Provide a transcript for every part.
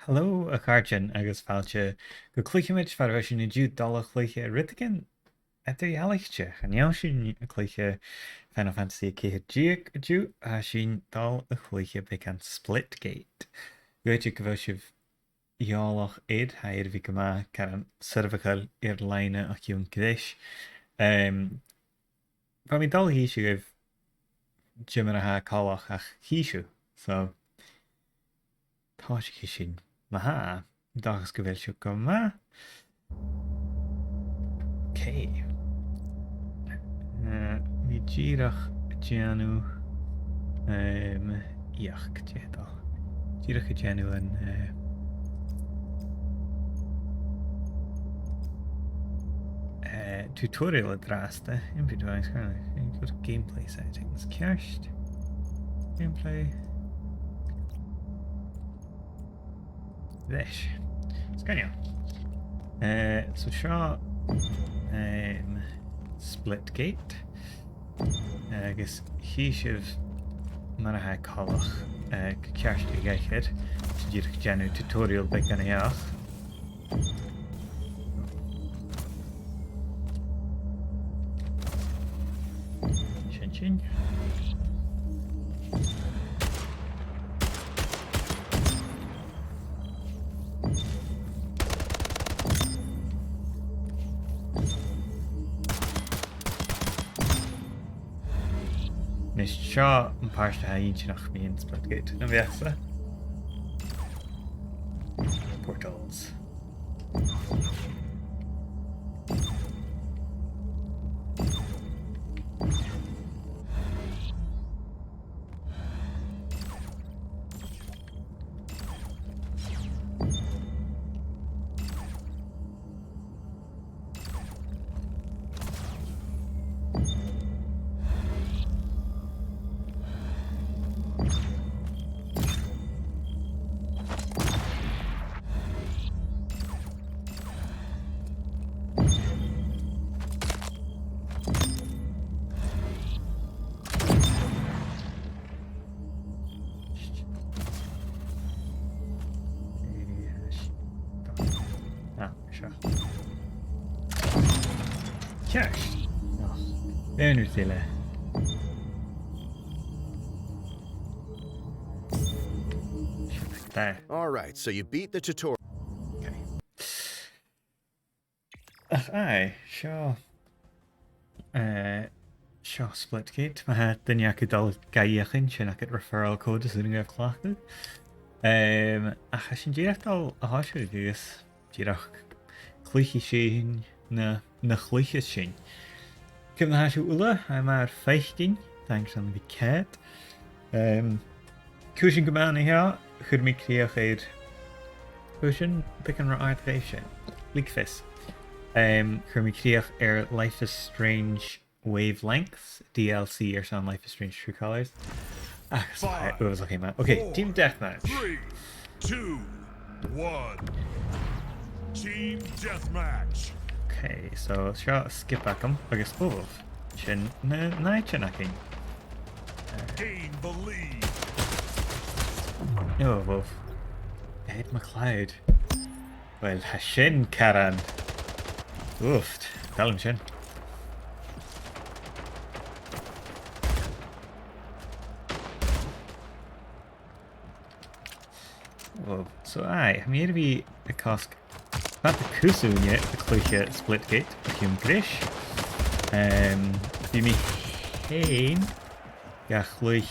Hello a cartin agus fáilte go Cluicheamaid far bheith sin na dú dul chluiche ritagin idirhealachte an sin a chluiche Final Fantasy céthdíag dú a sin dal a chluiche be an Splitgate. Goite go bhfuil sibh eolach éiad ha ar bhí go má car an cervical ar leine ach dún gréis. Ba mi dal hí si goibh Jimaratha callach ach híisiú, so tá si sin. Maha, dagas go bhfuil siú go má. Cé. Bhí díreach déanú íoch déadal. Díreach déanú an tutorial a drásta impidúin scarna. Go to gameplay settings. Ceist. Gameplay. Leis. Scanio. So seo Splitgate. Agus hí sibh maratha callach go ceart i gaiichead díreach déanú tutorial be gan éach. Sin. Nis seo an páiste ha íon nach míon Splitgate na bheasa. Portals. Ceist. Béanú tíile. There. All right, so you beat the tutorial. Okay. Aye, sure. Sure, Splitgate. I had the Nyakadal Gaiachin, Shinakit referral code is in a clock. I should direct all a hasher, yes. Dirach Cluiche Shin, na Chluiche Shin. Kim the hashu Ula, I'm our feichting, thanks on the cat. Cushion Gamani here, could me clear fade. Cushion, pick and right shin. Leakfist. Could me clear air Life is Strange Wavelengths, DLC or some Life is Strange True Colors. Ah, sorry, it was looking at. Okay, 4, Team Deathmatch. 3, 2, 1. Team Deathmatch. Okay, so shall skip back him. I guess both. Chin night chinacking. Gain the lead. No, both. Ed McLeod. Well, Hashin Karan. Oofed. Tell him, Shin. Oh, so I'm here to be a cask. Not the Kusun yet, the Cluiche Splitgate, Hume Grish. Be me hain. Ja, Chluich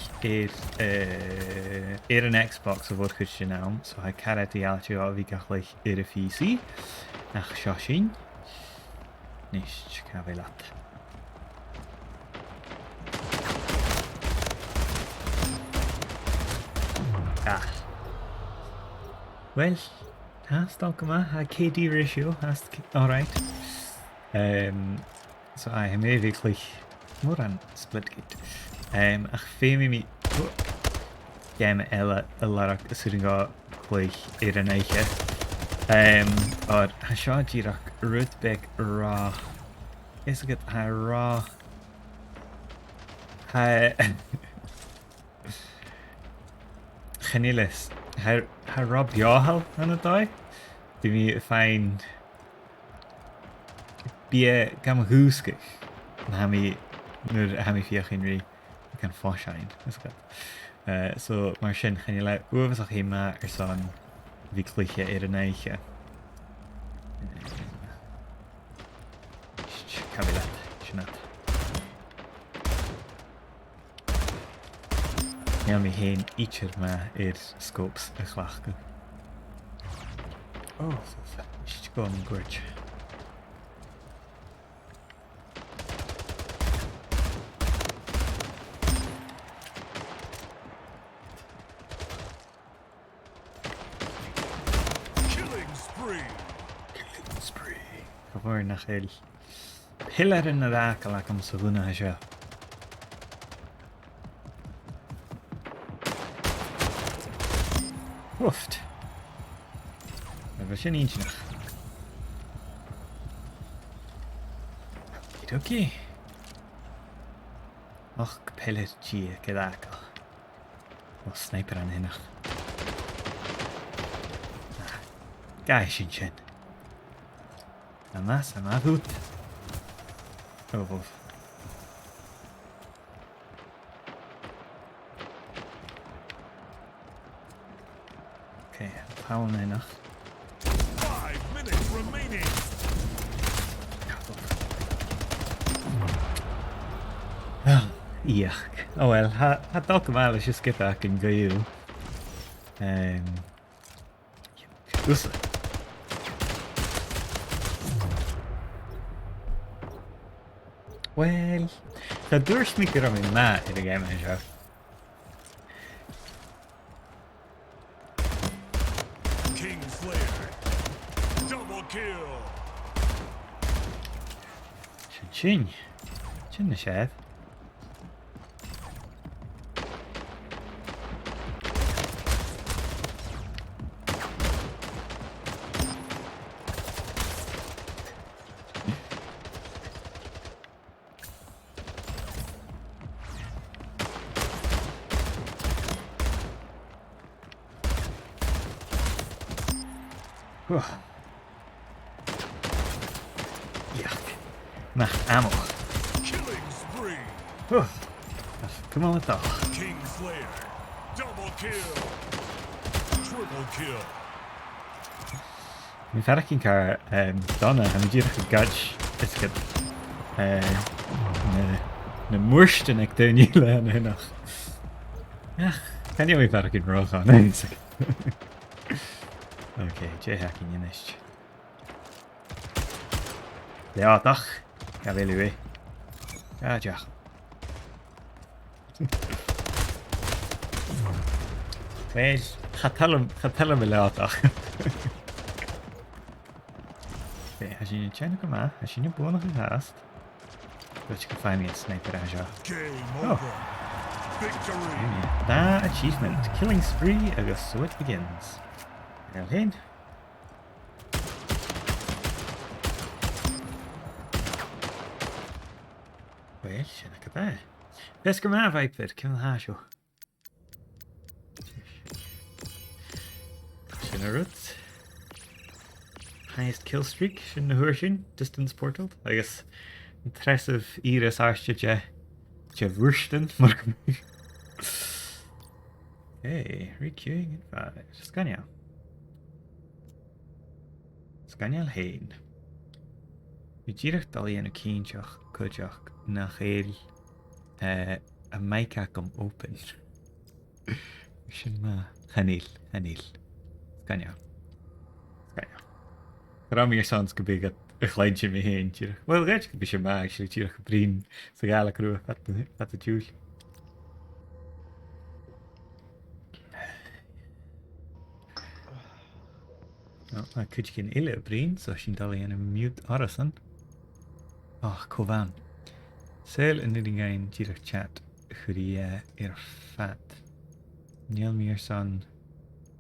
an Xbox of what could you now, so I carry the altitude of Gàidhlig a PC. Ach, Shoshin. Nish, Cavelat. Ah. Well, has come a KD ratio, has alright. So I am basically more on Splitgate. Ach féimi mi geama eile a larach sitting á Chluich ar an éiche. Or ha seo díreach rudbeg rá. Is it ha rá ha Chanilis Har Rob Yohal an a dói? Do mi ffain bí gam húsca na hami nuair a hami fioch in rí gan fáisein so mar sin chan le uamhas a chéime ar san bhí cluiche ar an éiche cabile sinat Níl mi héin ítir me ar scopes a chhlachca is go an gcuirt Bhar nach chéil Hilar in na ráca le am sa bhúnathe seo. Uft. Bhar sin íntnach. Oké. Och, pellet tí go ráca. Ó sniper an hinach. Gai sin sin. Además, út. Okay, Paul noch. 5 minutes remaining. Iach. Oh well, ha dal gymal is just get back and go you. Usa. Well, the doors me get on me mat in the game show. King Slayer. Double kill. Chin the chef. Yuck. Nah, ammo. Killing spree. Come on, let's go. King Slayer. Double kill. Triple kill. Mi farach cyn car donna am ddyrch y gadj ysgyd na mwrsten ag dyn i le yn hynach. Can you mi farach cyn roch on? Okay, J hacking in this. Leatach, gael ei Jach. Well, chatalum y leatach. Okay, as you check come on, as you born of the past. But you can find me a sniper as well. Game over. Victory. That achievement, killing spree, agus so it begins. Hyn. Wel, sy'n ac o da. Beth gyma Viper, cyn ha sio. Sy'n a root. Highest kill streak, sy'n na hwyr sy'n, distance portal. I guess, impressive iris arsio je wyrsten, mar gymig. Okay, requeuing in 5. Scanio. Scannial hain. Mi ddyrach dal yn y cyntiach cwdiach na chael a maicac am open. Sy'n ma. Hanil. Scanio. Ram i'r sons gybig at y chlaid sy'n mi hyn. Wel, gael sy'n bysio ma, actually, ddyrach y brin sy'n gael ac rwy'n at y tiwl. I could you get ille brin, so sy'n dal yn y mute arasan. Cofan. Sel yn nid gain ddyrach chat chwriau i'r ffat. Niel mi ar son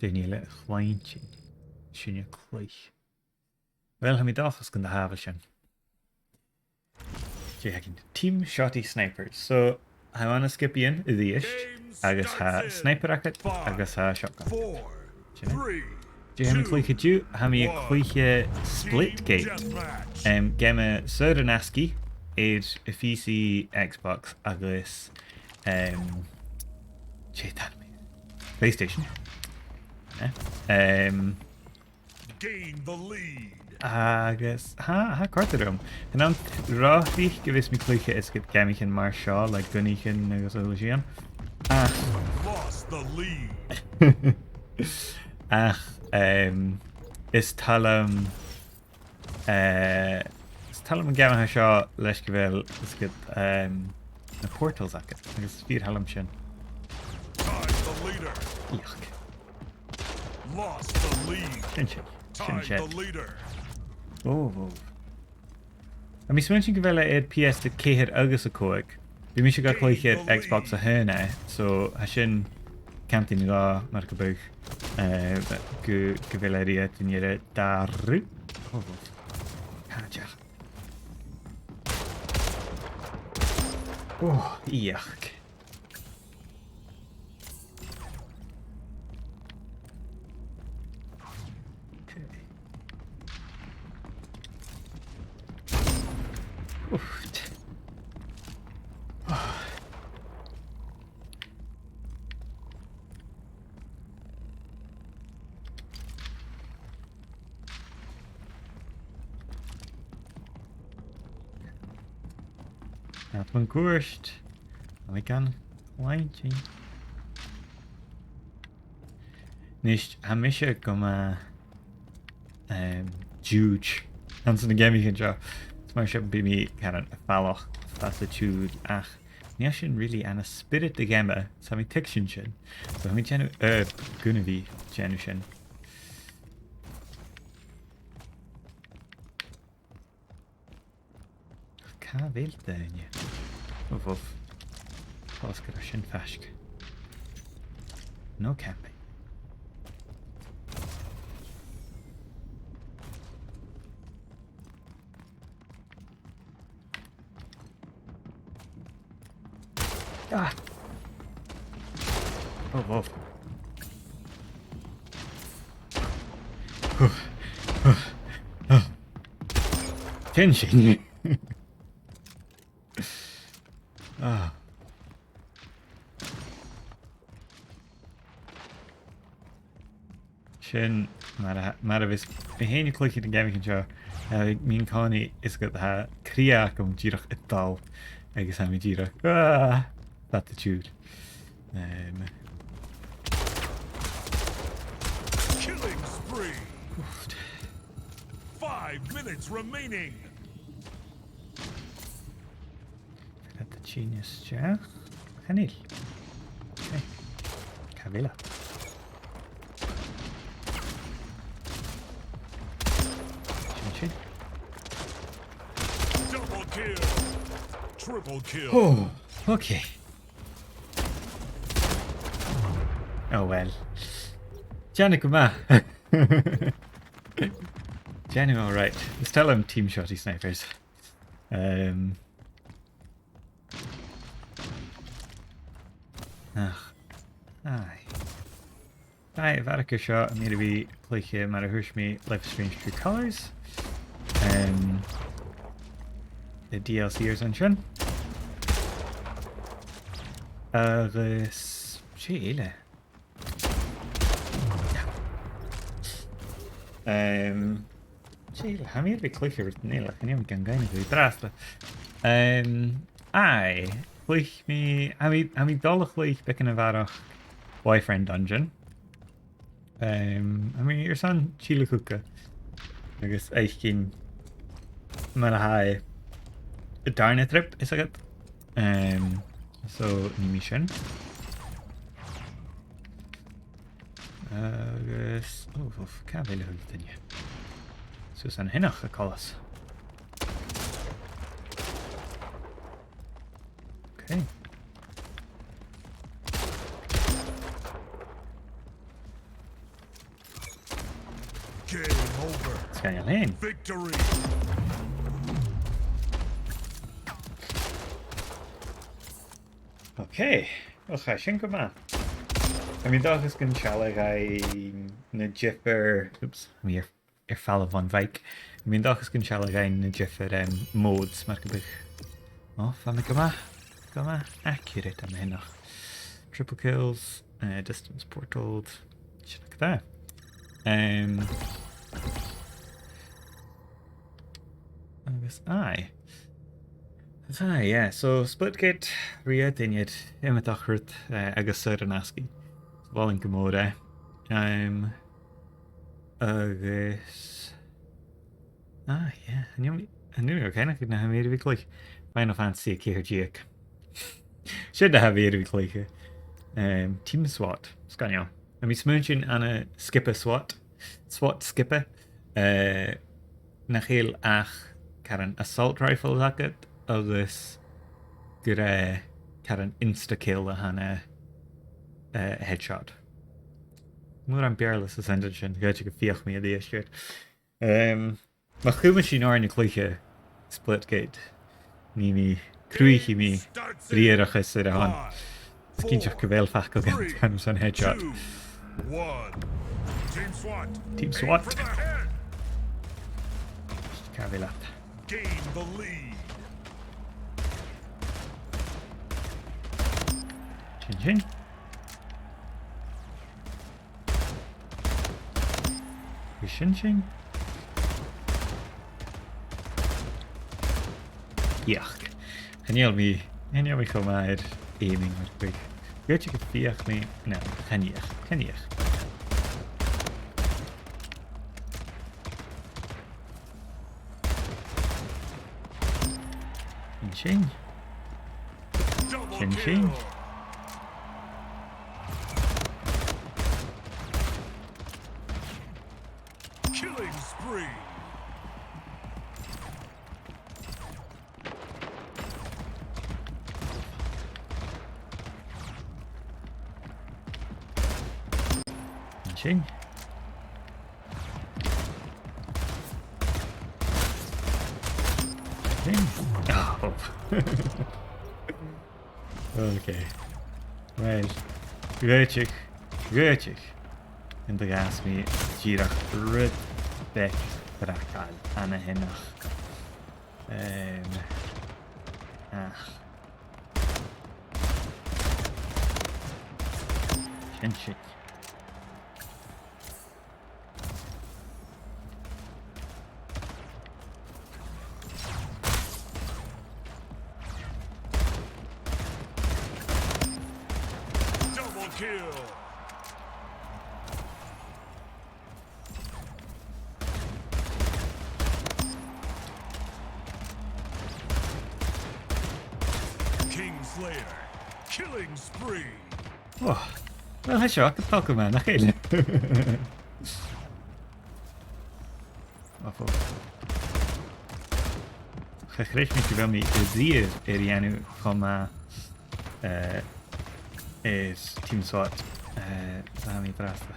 dyn ille chlain sy'n y Cluich. Wel, hym i dachos gyda hafel sy'n. Team SHOTTY snipers. So, I want to skip in the ish. Agus ha sniper racket, agus ha shotgun. 4 3, Geama 2, Cluiche dú ha mí one. Cluiche Team Splitgate. Deathmatch. Geama saor an-asgaidh iad a PC Xbox agus PlayStation. Gain the lead. Agus ha cortadum. An an ráthí go bhís mi Cluiche is go geamichin mar seo le gunníchin agus óisian. Lost the lead. Ach is talam an geamathe seo leis go bhfuil is go na portals agat agus fíor halam sin. Tied the leader. Íoch. Lost the lead. Sin Tied sin. the leader. Ó. A mí smin sin go bhfuil iad PS de céhead agus a cóig. Bhí mí se go Cluiche Xbox a hena, so ha sin camptain lá mar go buch go bhfuil iad in darú. Ó. Cáteach. Ó, íoch. Oof. Van koerst. Ik kan lijntje. Nicht hamische kom Juge. Hans in de gaming gaan jo. Het maar shop bij me kan een falloch fatitude ach. Niet sin really aan a spirit de gamme. So mi tiction shin. So mi genu gonna be genu shin. Ka wilt je. Of. Oscar shin fashk. No camping. Ah. Oh. Tension. Ah. Sin mar vis héine Cluiche den gaming seo mín cáí is go ha cria gom ddíireach i dal agus ha mí ddíireach attitude. Killing spree. 5 minutes remaining. Let the genius jaach. Chanil. Okay. Cavilla. Chin. Double kill. Triple kill. Oh, okay. Oh well. Janik ma. Janu, alright. Let's tell him team shotty snipers. Aye, Vatican shot. I'm going to be playing Marahushmi Life is Strange True Colors. The DLC is on Shun. Agus Sheila. Sheila, how many be Cluiche with Nila? Can you can go into the drasla? Aye. Cluich me. I mean, dollar Cluich back in a varach boyfriend dungeon. I mean, your son Chile Cooker. I guess I can. Malahai. A darn trip is it? So mission. Agus cá bhéile thug duine. Sus an hinach a colas. Okay. Game over. Scan lane. Victory. Okay. Okay, sin go man. I mean dachas gon seala na jiffer oops mi fall van Vike. I mean dachas gon seala na jiffer modes mar go oh fan gama accurate am hynach. Triple kills, distance portaled, shit like that. Agus aye. Aye, yeah, so Splitgate ria dinid imitachurt agus an-asgaidh. Bhálinn go mór agus yeah, I knew kind of na ha méidir bhí clúich Final Fantasy céir díag. Should have here clúiche. Team SWAT, scanio. I mean smunching anna skipper SWAT skipper. Na chéal ach car assault rifle agat agus gur car insta kill a hana headshot. Mór an bearlas a sendin sin gaite go fioch mí a dí éisceart. Ma chuime sin áir na clúiche Splitgate. Ní mi cruichi mi riarachas ar a hon. Cínteach go bhfuil fach go gan san headshot. 2, 1. Team SWAT. Team SWAT. Aim for the head. Carry that. Gain the lead. Chin. Chin. Yuck. Genial me come out aiming with quick. Weet je gefiach me? No, genial. Chin. Double Chin. kill. Killing spree. Chin. Oh. Okay. Right. Gretchig. In de gas me girach rud bek brakal anna hennach. Chin. Double kill. Kingslayer. Killing spree. Oh. Wel, hysio, ac yn talk yma, na chael. Awful. Chachrech mi fel mi y ddir i'r enw coma is Team SWAT. Da mi brasta.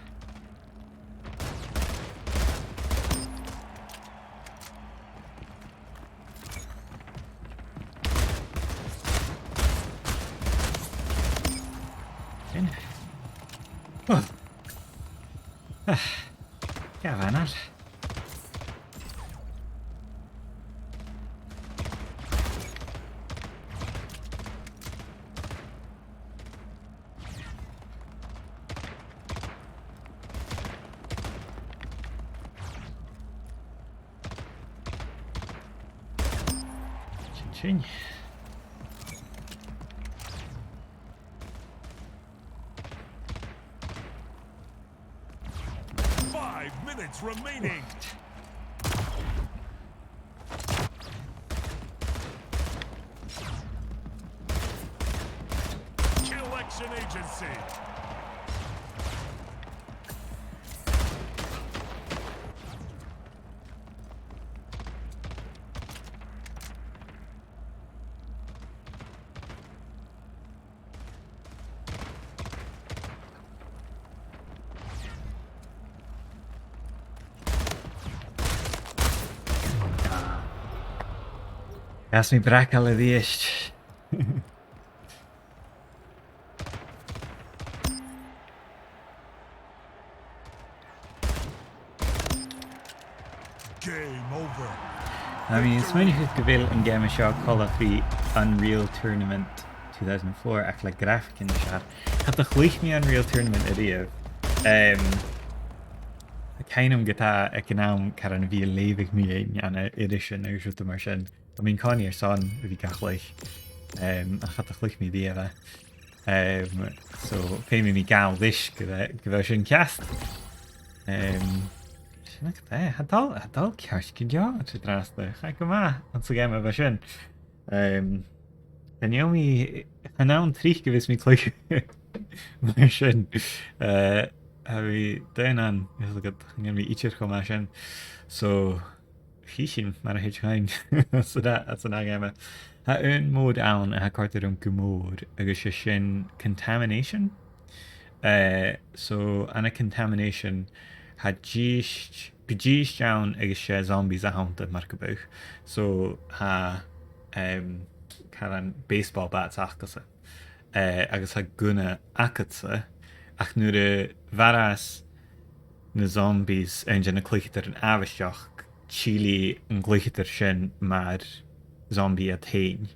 Oh. Ja, fannar. Chin. 5 minutes remaining. Collection agency. Gas mi bracal y ddiest. Game over. I mean, it's many who go bhfuil an geama seo chola faoi Unreal Tournament 2004 ach le graphic in the shot. Hat a chluich Unreal Tournament a riamh. Cainam gotá ag gnám car an bhí léimhigh mí anna edition agus ruta mar sin. I mean, Connie ar son a bhí gachleich. A chat a chluich mí díana. So, féimi mí gáil dis go bheith sin ceast. Sinna go bheith, hadal ceart go deá te drasta. Cha go má an sa géime bheith sin. An mí an ná trí go bhís mí chluich mar sin. A bhí daon an gan bhí ítear go mar sin. So, hí sin mar a hitchain so that's an agama. Ha un mód ann a cartar an gomód agus sé sin contamination. So anna contamination ha gedíist down agus sé zombies a hánta mar go buch. So ha car an baseball bats achasa. Agus ha guna acatsa ach nuair a bharas na zombies an na cluichetar an abhaisteach Chile an gluichetar sin mar zombie a tain.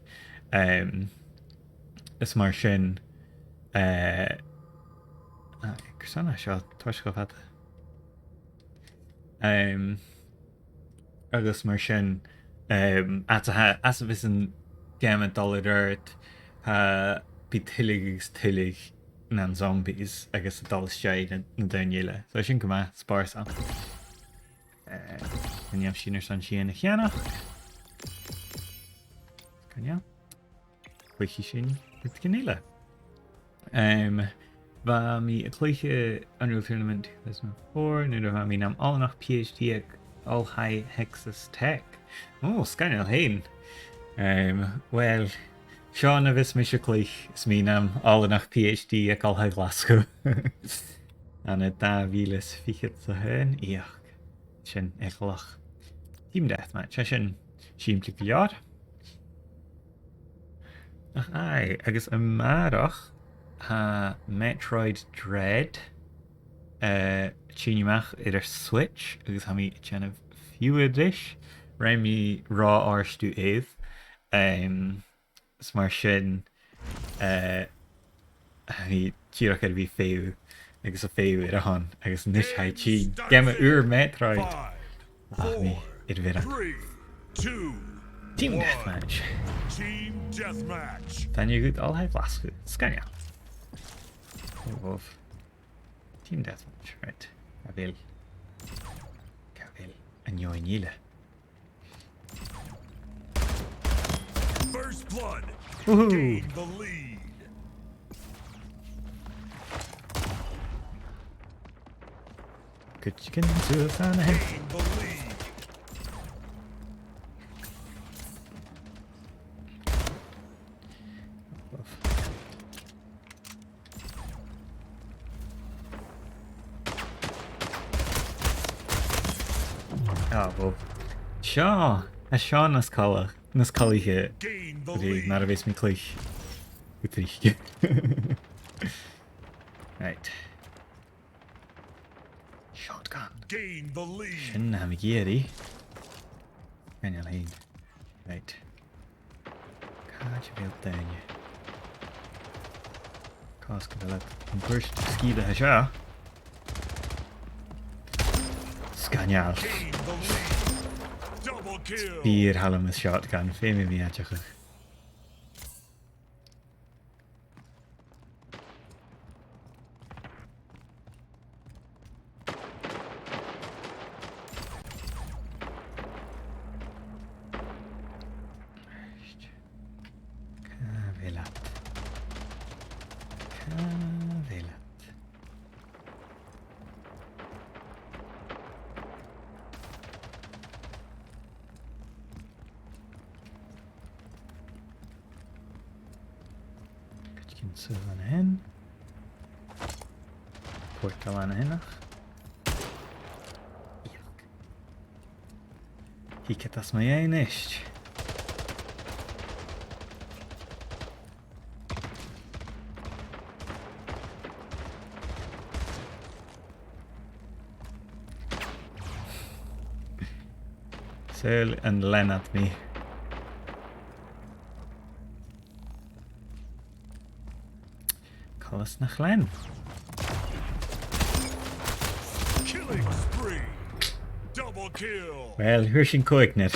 Is mar sin sanna seo tuis go fata. Agus mar sin as a bhís an geama dul airt bí tuillig na zombies agus a dul steid na dainile. So sin go maith spársa. Gannneamh sin ar san sin na cheannach. Gannneamh. Chluichí sin rit gníile. Ba mi a chluiche Unreal Tournament 2004 nu ha mi am all nach PhD ag all high Hexas Tech. Oh, scanal hain. Well, Sean a vis mi se chluich is mi am all nach PhD ag all high Glasgow. An a da vílas fichet sa hen iach. Sin eichlach. Team Deathmatch, sin siimplí go leor. Ach ai, agus a marach ha Metroid Dread tíineach idir Switch agus ha mi tsenah fiúidish ra mi rá áirstú éh is mar sin mi tíach ar bhí féú agus a féú ar a hon agus nis ha tí gemma Metroid. 5, 4, it vera. 3, 2, Team 1. Deathmatch. Team Deathmatch. Then you get all high Glasgow. Scania. Wolf. Team Deathmatch, right. Cabil. And you're in Yile. First blood. Woohoo! Gain the lead. Good chicken to the fan ahead. Gain the lead. Oh, well. Sure. A Sean nas colour. Nas colour here. Gain the Really, lead. not a base me Cluich. Good three. Right. Shotgun. Gain the lead. Sin na mi géirí. Gannne lead. Right. Cáid bhéal daine. Cás go bhfuil an burst scíbe a seo. Scaneal. Gain the lead. Double kill. Bír hallam is shotgun. Féimi mi ateach. Sylvan hen. Portal aan hennach. Hiket as my einist. Sul an len at me. Colas nach len. Killing spree. Double kill. Well, huiir sin cóig net.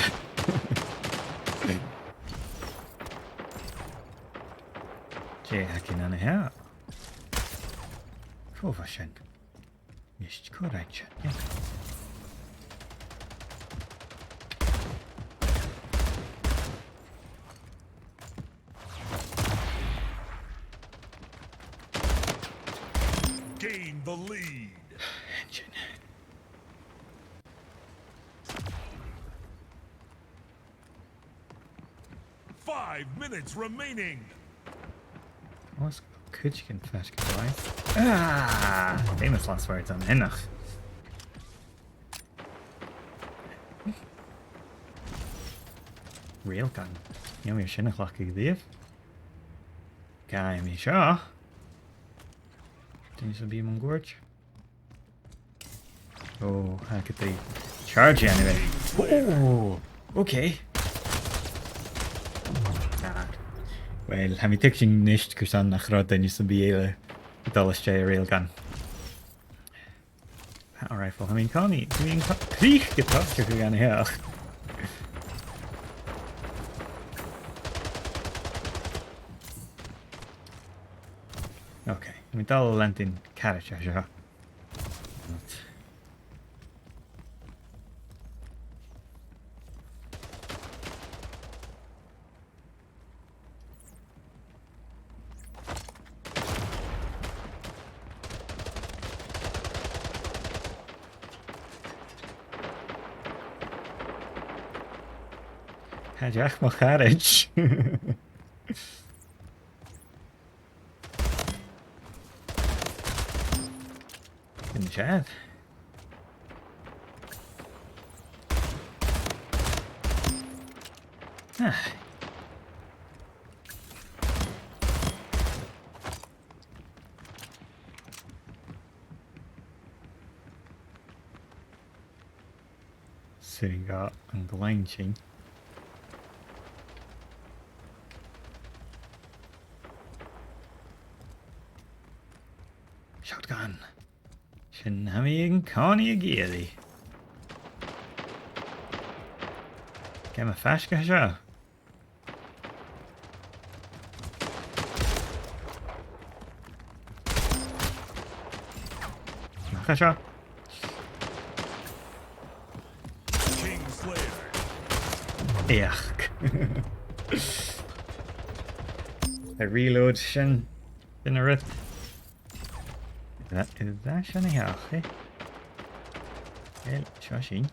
Jé hacin anna hea. Cófa sin. Nist córáid sin. Gain the lead. Engine. 5 minutes remaining. Os could you can fetch goodbye? Ah! Famous last words on Hennach. Real gun. You know, you're shinach lucky leave. Guy me shaw. Didn't you be among gorge? Oh, how could they charge you anyway? Oh, okay. Well, ha mi tiksing nicht kursan nach rod and you should be able to dollish a rail gun. Power rifle. I mean, Connie, I mean, Chluich get touched if you're gonna hear. Okay, I mean, that'll land in carriage, sure. Had je echt maar garage? In de chat. Ah. Sitting got een glijntje. Shotgun. Sin hami an Connie a Ghàidhlig. Geama fasca seo. Nacha seo. King Slayer. Each. A reload sin in a rit. Is that sin a heach, eh? Well, seo sin.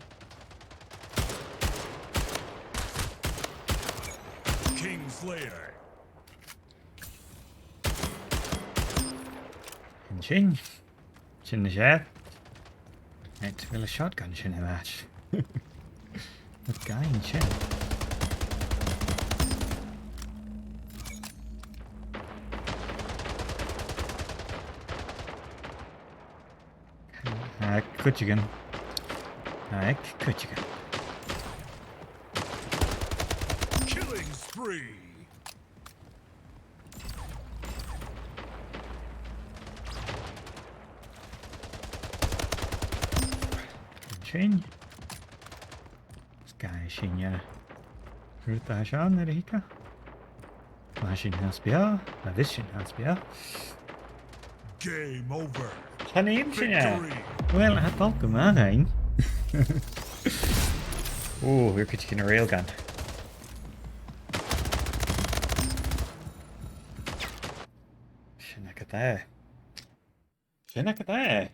King Slayer. And sin. Sin na shed. Right, well a shotgun sin a match. What guy in sin? Cluicheamaid. Cluicheamaid. Killing spree. Sin. Sky sin ja. Ruta Sean er hika. Ma sin has bia. Na vis sin has bia. Game over. Tanim sin ja. Victory. Wel, het valt hem aan heen. Oeh, weer kun je een railgun. Sinna gyda. Sinna gyda.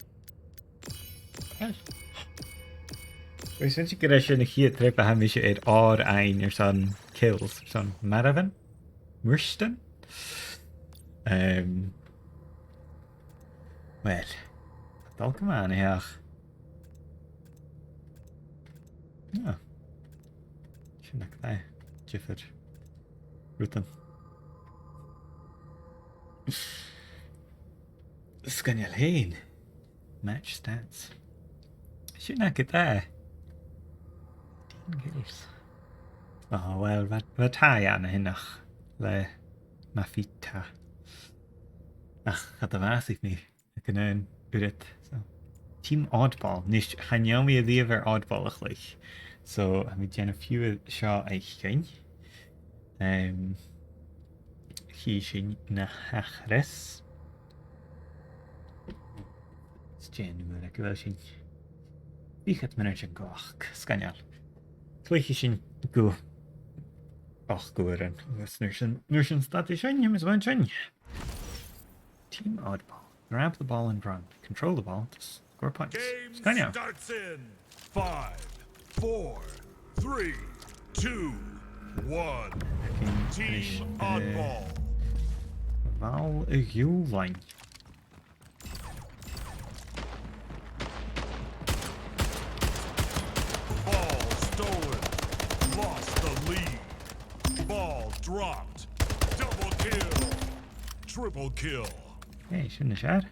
Wees vind je gyda sinna chi trip a ham eisiau ar ein son kills, son maravan? Murston? Wel, dal come on here. Ja. Sinna gyda. Jiffer. Rutan. Sgynnial hyn. Match stats. Sinna gyda. Gils. Oh, wel, fe tai anna hynach. Le ma fita. Ach, had a fath ik ni. Ik kan een uret. So. Team oddball. Nish, chanyomi a ddiaf oddball achlich. So, ha mi gen a few shaw eich gain. Hi sin na hachres. Gen yw'r ac fel sy'n bichat mynd yn goch sganial. Chluich sy'n go och gwyr yn nwyr sy'n stati sy'n ym ysfa'n sy'n. Team oddball. Grab the ball and run. Control the ball to score points. Game Sganial. starts in 5, 4, 3, 2, 1. Team oddball. Val y Hewline. Ball stolen. Lost the lead. Ball dropped. Double kill. Triple kill. Hey, shouldn't have shot.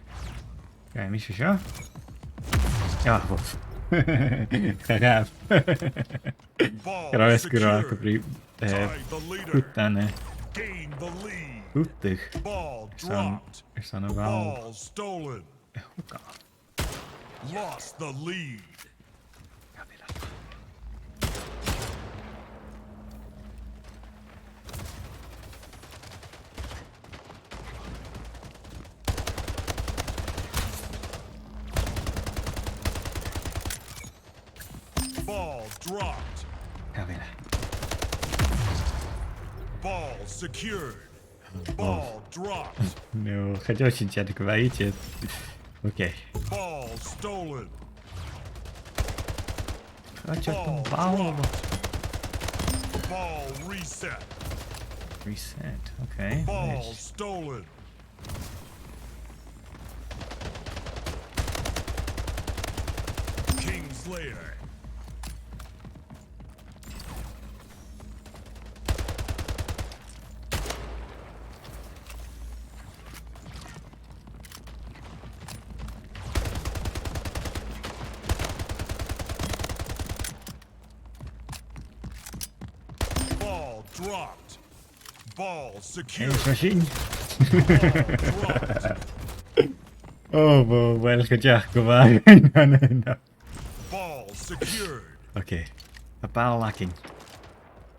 Ga mis y sio? Ja, wat. Gaaf. Ball Gyda esgwyr ac o secured. brif. Tied the leader. Hwt dan Gain the lead. hwtych. Ball dropped. Son o val. Ball stolen. Hwka. Lost the lead. Ball dropped. Gavila. Ball secured. Ball dropped. No, chadzio sy'n tiad y gyfaidiad. Oce. Ball stolen. Chadzio Ball bal. dropped. Ball reset. Reset, okay. Ball stolen. Kingslayer. Ball dropped. Ball secured. Eens machine. Ball dropped. Oh, wel, chadzio gyfai. No. Ball secured. Okay. A bal lacking.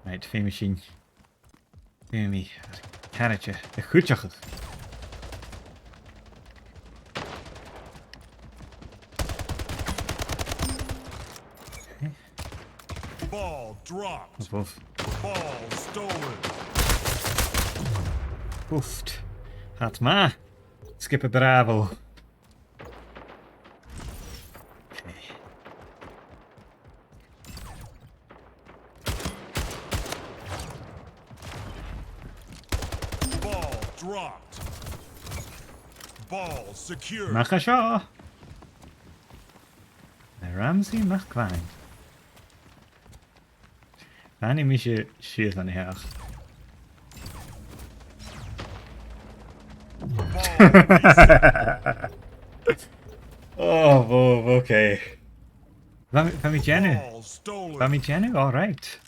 Right, fé machine. Fé mi. Carrotje. De goedjachig. Ball dropped. Of. Ball stolen. Oeft. Gaat ma. Skip a bravo. Okay. Ball dropped. Ball secured. Mach a seo. Ramsey mach klein. Fanny mi se sydd an heach. Ball reset. Oh, okay. Fami Jenny. Ball stolen. Fami Jenny, alright.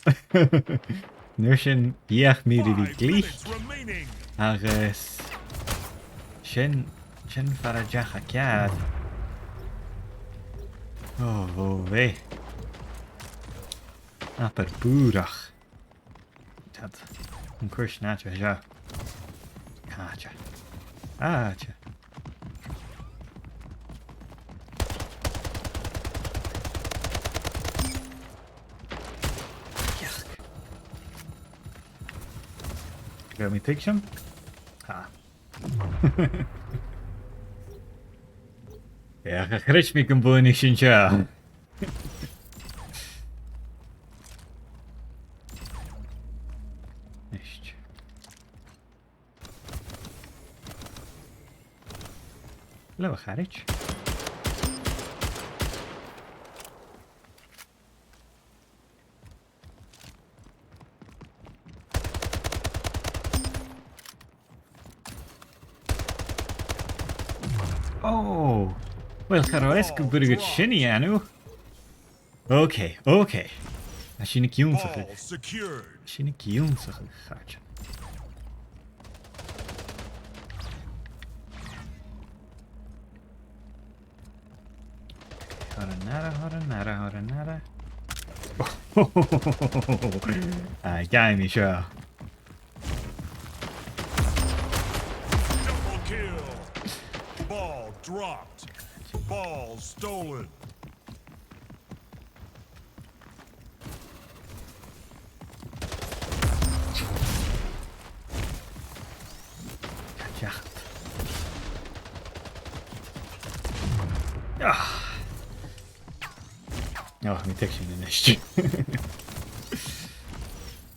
Nu sin biach mi 5 fi glich. minutes remaining. Agus sin fara deach a cead. Oh, ve. Apar búrach. Tad. An cuirs náte seo. Cáte. Áte. Go me take some? Ha. Ja, grijs me kan boven niet zien ja. Nicht. Hallo, garage. Oh, wel, Caro, es gwybod shinny anu. Okay. A sin na ciúnsacha. Ball secured. Sin na ciúnsacha chatte. Hora nada. Geama seo. Double kill. Ball dropped. Ball stolen. Teacht. Oh, mi tek sin in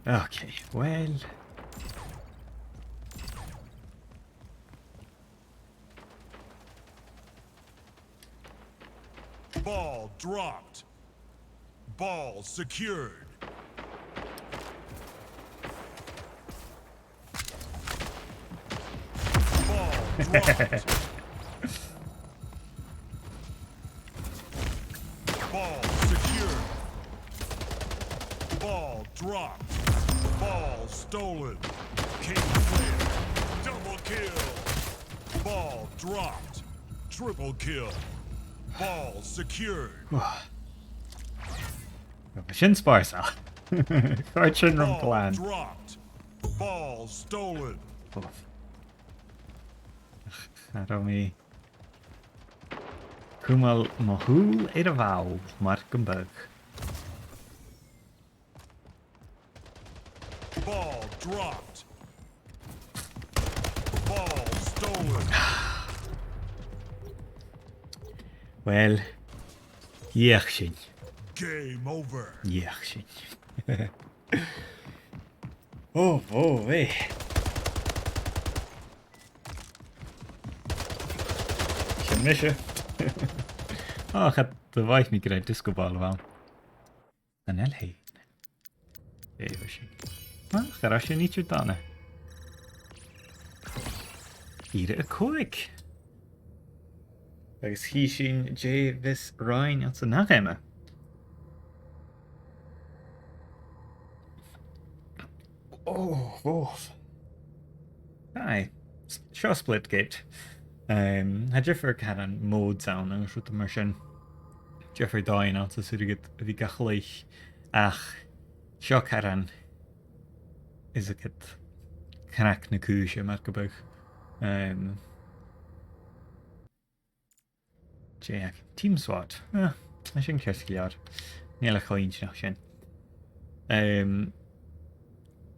Okay, well. Ball dropped. Ball secured. Ball dropped. Ball secured. Ball dropped. Ball stolen. King clear. Double kill. Ball dropped. Triple kill. Ball secured. Sin spása. Chuir sin rom Ball plán. dropped. Ball stolen. Ará mí Cúmal má húil ar a bháil mar go bug. Ball dropped. Ball stolen. Well, dhéach sin. Game over. Dhéach sin. Bhé. Sin mise. Chat do bhaith mí go raibh disco ball bhán. An elhain. Éh sin. Chará sin níú dána. Íre a cóig. Agus hí sin dé vis ráin at san nachéime. Bhóh. Aye. Seo Splitgate. Ha Jeffrey can an mód sound agus ruta mar sin. Jeffrey dáin at sa suúgad a bhí Ghàidhlig ach seo caran is a kit canac na cúise mar go bug. Team SWAT. I sin ceisciad. Níl a choin nach sin.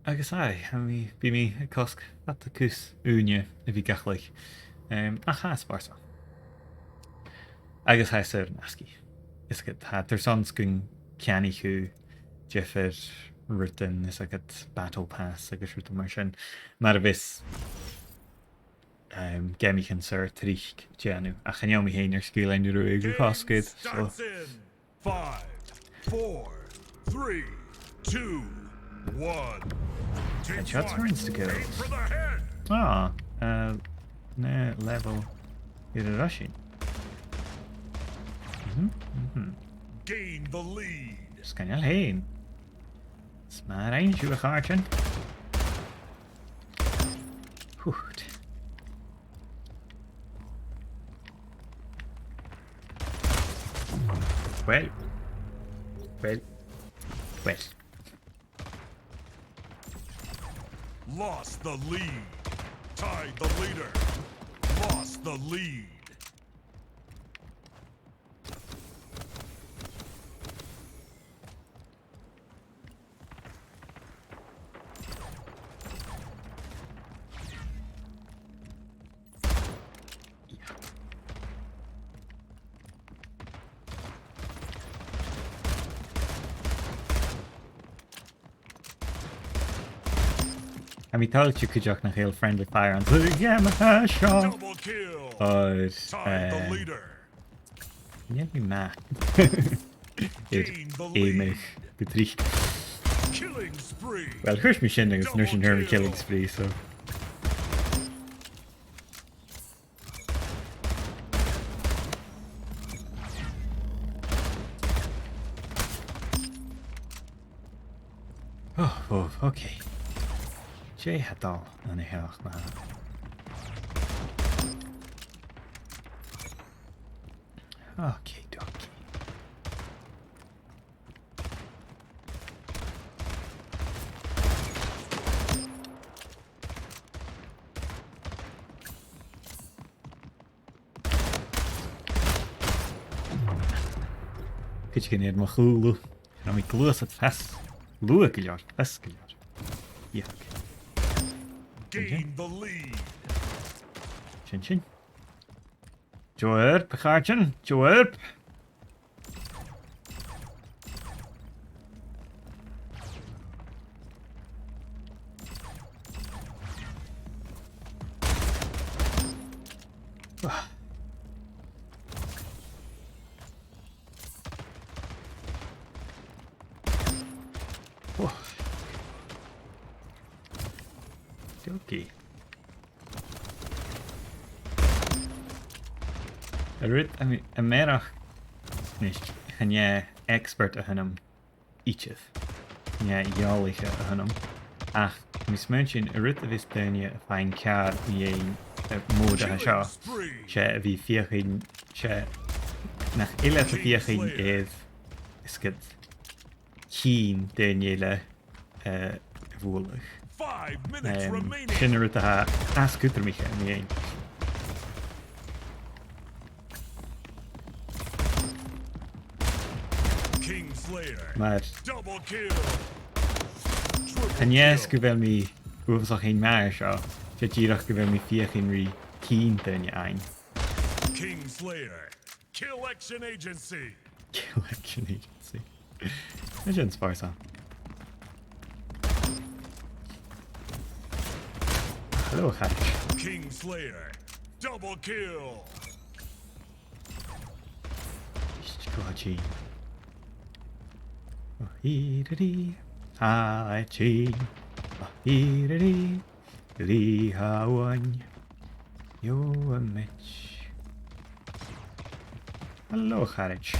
Agus bí mí cosc at a cús úne a bhí Ghàidhlig. A chas barsa. Agus ha ar an asgaidh. Is go tar sons gon ceannaí chu Jeffir rutain is a battle pass agus ruta mar sin. Mar a bhís gemichan sir trícht déanú. A chaneamí héin ar sciúlainn ú ag go coscaid. Starts in 5, 4, 3, 2, 1. Headshots for insta-kills. Aim for the head. Na level iad a rushing. Gain the lead. Scanal héin. Smar ein siú a cháirtin. Húcht. Well. Lost the lead. Tied the leader. Lost the lead. A mi tal tú cuideach nach chéal friendly fire an geama seo. Double kill. But Tied the leader. níl mi má. Gain the Éimich lead. go trí. Killing spree. Well, chuirs mi sin agus nuair sin hermi killing spree, so. Oh, okay. Sé hadal an heach na. Okay, dokie. Kitchen het maar goed. En ik gloos het vast. Loe geljart, vast geljart. Ja. Gain the lead. Chin chin. Joerp, gaartjen. Joerp. Okay. A merach nicht gaan jij expert a hannam ietsjef. Ja, jalige a hannam. Ach, mis mention a rit of Estonia fine car je mode a sha. She vi viering she nach ille te viering is get keen den jele voelig. 5 minutes remaining. Sinner te ha askuter mich en je. King Slayer. Maar Double kill. en yes gewel mi hoef zo geen maar zo. Zet je doch gewel mi vier Henry keen ten je ein. King Slayer. Kill Action Agency. Collection agency. Dat is spaarzaam. Hallo Ghàidhlig. King Slayer. Double kill. Squatchy. Oh, here hi chi. Oh, here ri hawan. Yo a match. Hallo Ghàidhlig.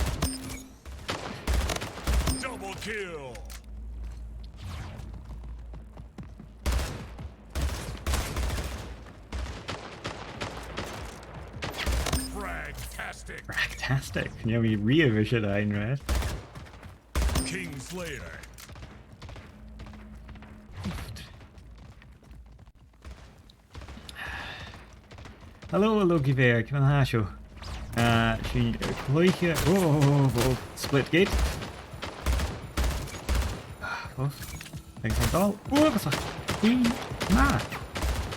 Double kill. Fragtastic. Fantastic. You know, we revision ein, right? King Slayer. Hallo, Giver. Ik ben Hasho. She Cluiche. Oh, Splitgate. Wat? Denk ik al. Oh, wat is dat? Ma.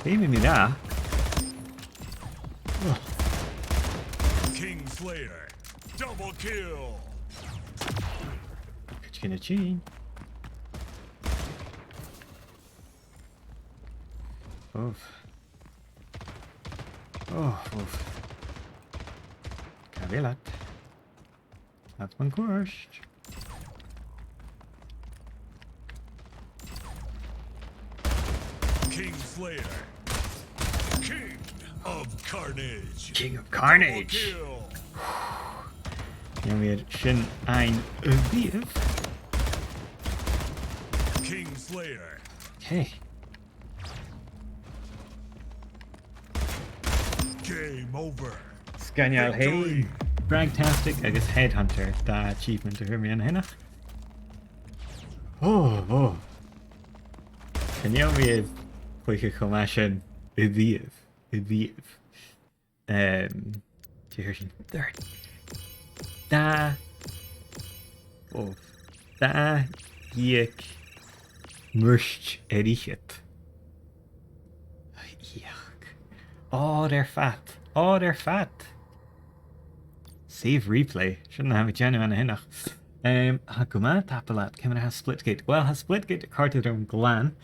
Neem me daar. King Slayer. Double kill. Kitchen chin. Oof. Kavelat. Laat mijn koers. King Slayer. King of Carnage. King of Double Carnage. kill. En weer Shin ein bier. King Slayer. Hey. Game over. Scanjal Haley. Bragtastic, I guess Headhunter. Da achievement to hear me on henna. Oh. En jou weer Cluiche Commission Idiev. Cheers. Third. Da ik must erichet. Yuck. Oh, they're fat. Save replay. Shouldn't have a genuine hinnach. Haguma tapalat. Can I have Splitgate? Well, has Splitgate carted on glan.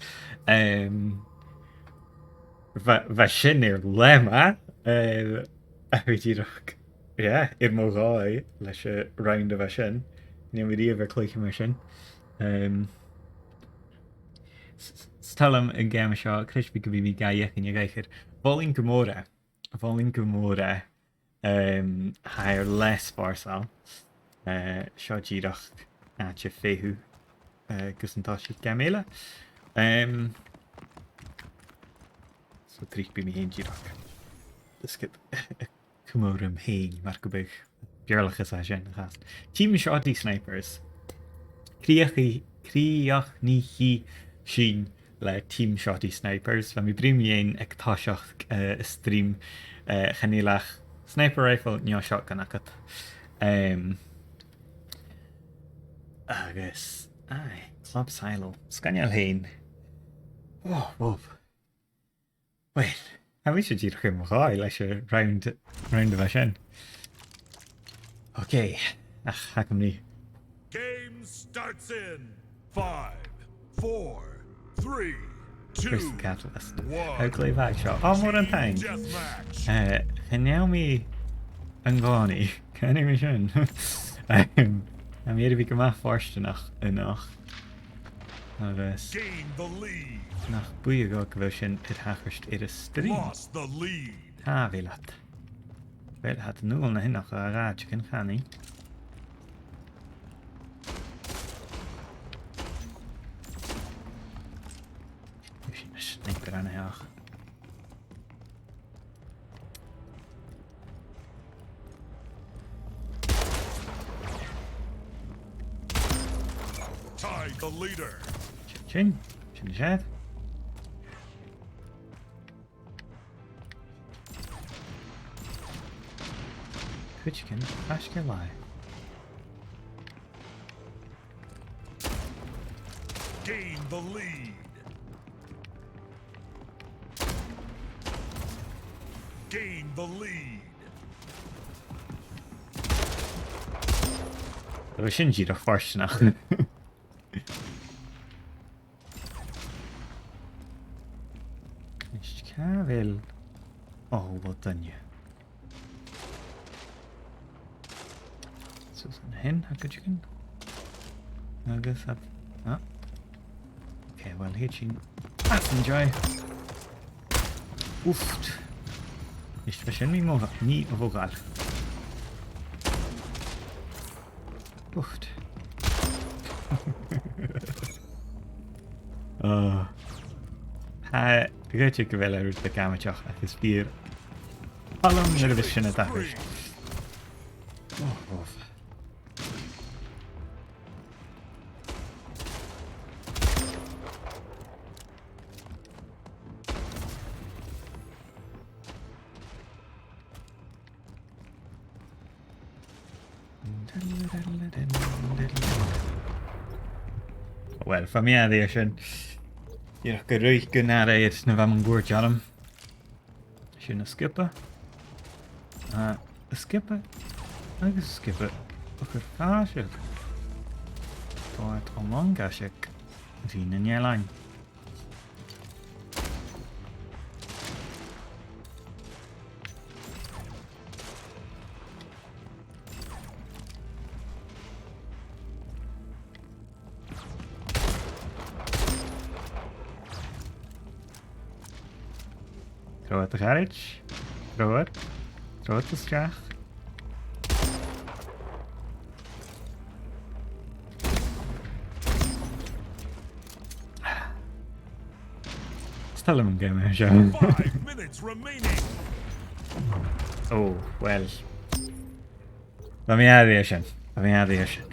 Vashinir lemma. Ja, it mogai. Leis round of Vashin. Neem we die over Cluicheamaid. Stel hem een geama shot. Crispy could be Ghàidhlig in je geiger. Volin Gomorra. Higher less sparsal. Shot Ghàidhlig at je fehu. gus an tá si geama so trí bí mí hén díach. Dus go cumórim héin mar go beh bearlachas a sin gas. Team SHOTTY snipers. Críoch ní hí sin le Team SHOTTY snipers. Fa mi brim héin ag táiseach stream chanéalach sniper rifle ní shotgun agat. Agus club silo. Scanneal héin. Oh, Bob. Wait. How we should dír chum gáil leis round a bheith sin. Okay. Ach, hacam ní. Game starts in 5, 4, 3, 2, Where's the catalyst? 1. How clay back shot. Oh, more than time. Deathmatch. Now me an gánaí. Canny me sin. I'm here to be go first enough. Agus Gain the lead. nach buí go bheith sin it hachast ar a stream. Lost the lead. Tá bhí leat. Bhil hat nuail na hinach a ráid cin chaní. Sin na sniper anna heach. Tied the leader. Sin séad. Cuidcin eisce lá. Gain the lead. Gain the lead. Tá bh sin díadach farsnach. Bhfuil bhil danne. So an hen a goidcin agus okay, well héad sin enjoy. Uft. Is bheith sin ní a bhógáil. Uft. Gaiite go bhfuil ar de gamateach agus bír allam ar bheith sinna dachas. Well, fa mi a sin. Yeah, go ruich go na éiad na bheith an gúir teanam. Sin na skippe. Skippe agus skippe. Okur fáisiil. Táid an langaisiach bhí na nealain. Throw at the garage. Throw it. Throw it to straach. Still him game here, Joe. 5 minutes remaining. Oh, well. Let me out of the ocean. Let me out of the ocean.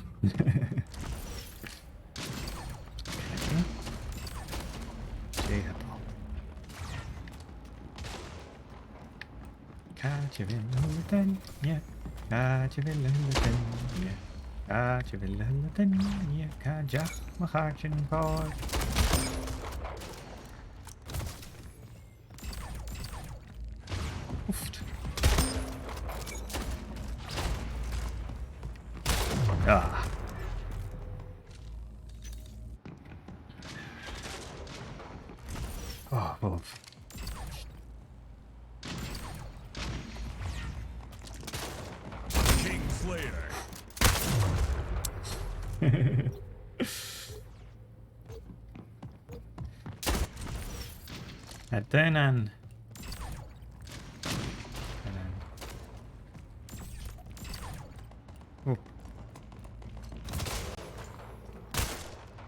Catch a villain, yeah. Catch a villain, yeah. Catch a villain, yeah. Catch my heart and boy. Oeft. Ah. Oh, both. Slayer. Adenan. Oh.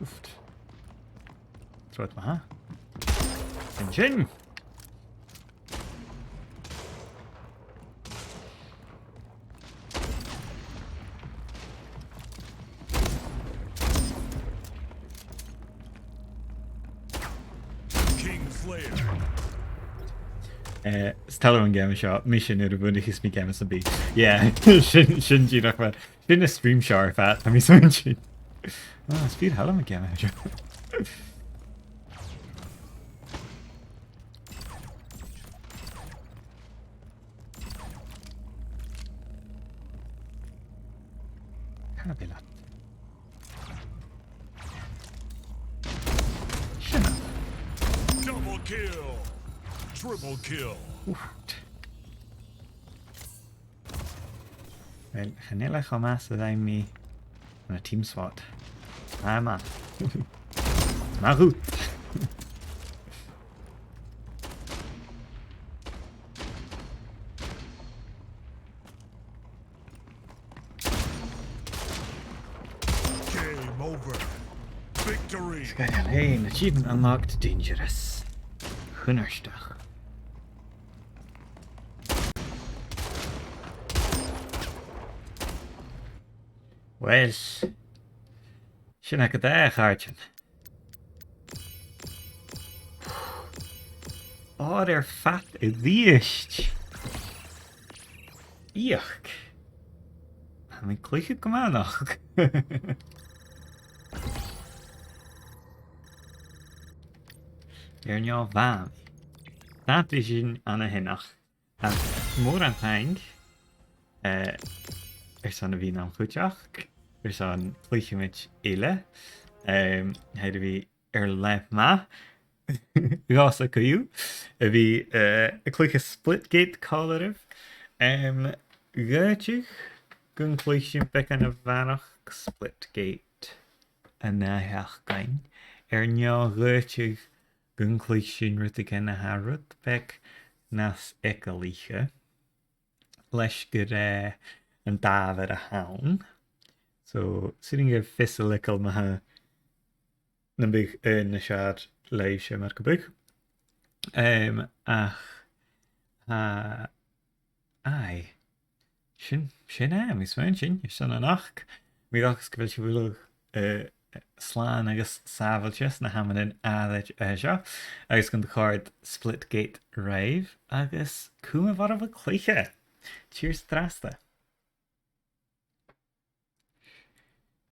Oeft. Troit me ha. Sin. King Slayer. Stellar an game seo mission ar a bhna is mí game san bí. sin dí nach bhfuil sin na stream seo ar fat a mí sin sin. Speed hell am a game seo. Canna be leat. Sinna. Double kill. Triple kill. Wel, chanela go mas dat hij mee aan een team SWAT. Ah man. Maar goed. Game over. Victory. Hey, achievement unlocked dangerous. Gunnerstag. Wel, sin go dé chaartjin. Ar fat I dhíist. Íoch. An Cluiche gomanach. Njá bhain. Dat is sin anna hinnach. An mór an taing. San a bhí an chuteach. San Cluicheamaid ile. Heidir bhí leithma. Gás a goú. A bhí a Cluiche Splitgate cáidirh. Ghàidhlig gon Cluicheamaid bec an a bhanach Splitgate a nátheach gain. Njá Ghàidhlig gon Cluicheamaid rud a na harrod bec nas ecaliche. Leis gur an dáfar a haun. So, sitting a fissilical maha na big na siad leis mar go big. Ach ai sin mis fain sin san an ach mí agus go bhfuil si bhfuil sláán agus sábhailtes na hamanin áid seo agus gon card Splitgate rave agus cuma bhar a bh Cluiche. Cheers trasta.